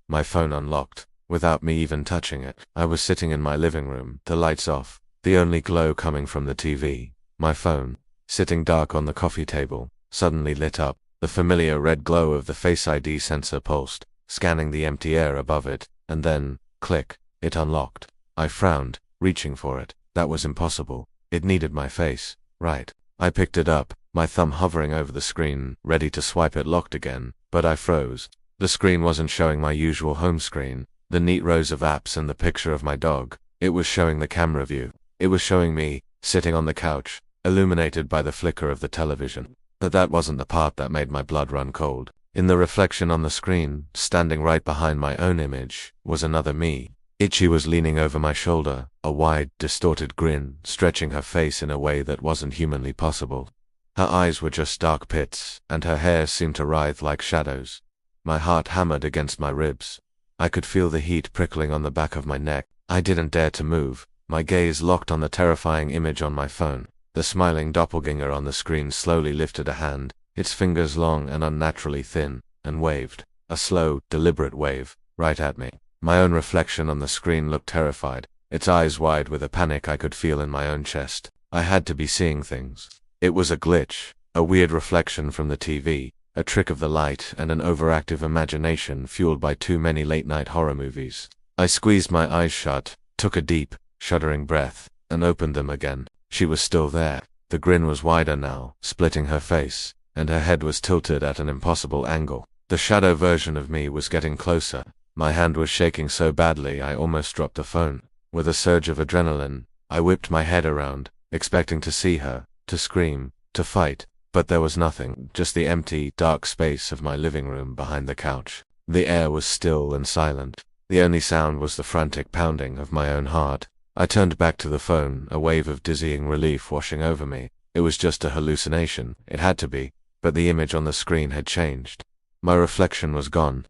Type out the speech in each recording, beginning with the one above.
my phone unlocked, without me even touching it. I was sitting in my living room, the lights off, the only glow coming from the TV. My phone, sitting dark on the coffee table, suddenly lit up. The familiar red glow of the Face ID sensor pulsed, scanning the empty air above it, and then, click, it unlocked. I frowned, reaching for it. That was impossible. It needed my face, right? I picked it up, my thumb hovering over the screen, ready to swipe it locked again, but I froze. The screen wasn't showing my usual home screen, the neat rows of apps and the picture of my dog. It was showing the camera view. It was showing me, sitting on the couch, illuminated by the flicker of the television. But that wasn't the part that made my blood run cold. In the reflection on the screen, standing right behind my own image, was another me. Itchy was leaning over my shoulder, a wide, distorted grin, stretching her face in a way that wasn't humanly possible. Her eyes were just dark pits, and her hair seemed to writhe like shadows. My heart hammered against my ribs. I could feel the heat prickling on the back of my neck. I didn't dare to move, my gaze locked on the terrifying image on my phone. The smiling doppelganger on the screen slowly lifted a hand, its fingers long and unnaturally thin, and waved, a slow, deliberate wave, right at me. My own reflection on the screen looked terrified, its eyes wide with a panic I could feel in my own chest. I had to be seeing things. It was a glitch, a weird reflection from the TV, a trick of the light and an overactive imagination fueled by too many late-night horror movies. I squeezed my eyes shut, took a deep, shuddering breath, and opened them again. She was still there. The grin was wider now, splitting her face, and her head was tilted at an impossible angle. The shadow version of me was getting closer. My hand was shaking so badly I almost dropped the phone. With a surge of adrenaline, I whipped my head around, expecting to see her, to scream, to fight, but there was nothing, just the empty, dark space of my living room behind the couch. The air was still and silent. The only sound was the frantic pounding of my own heart. I turned back to the phone, a wave of dizzying relief washing over me. It was just a hallucination, it had to be, but the image on the screen had changed. My reflection was gone.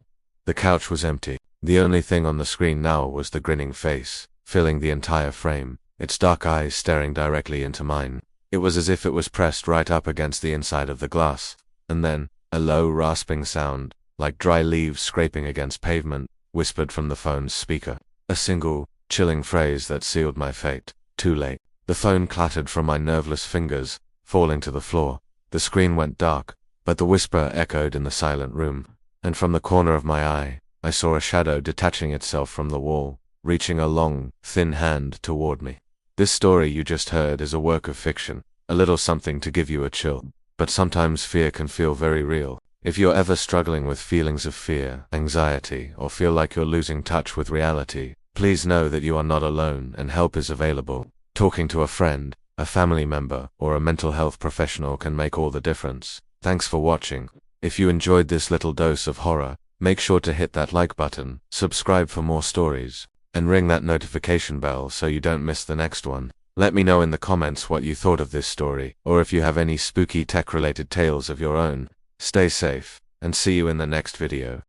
The couch was empty. The only thing on the screen now was the grinning face, filling the entire frame, its dark eyes staring directly into mine. It was as if it was pressed right up against the inside of the glass. And then, a low, rasping sound, like dry leaves scraping against pavement, whispered from the phone's speaker. A single, chilling phrase that sealed my fate. Too late. The phone clattered from my nerveless fingers, falling to the floor. The screen went dark, but the whisper echoed in the silent room. And from the corner of my eye, I saw a shadow detaching itself from the wall, reaching a long, thin hand toward me. This story you just heard is a work of fiction, a little something to give you a chill. But sometimes fear can feel very real. If you're ever struggling with feelings of fear, anxiety, or feel like you're losing touch with reality, please know that you are not alone and help is available. Talking to a friend, a family member, or a mental health professional can make all the difference. Thanks for watching. If you enjoyed this little dose of horror, make sure to hit that like button, subscribe for more stories, and ring that notification bell so you don't miss the next one. Let me know in the comments what you thought of this story, or if you have any spooky tech-related tales of your own. Stay safe, and see you in the next video.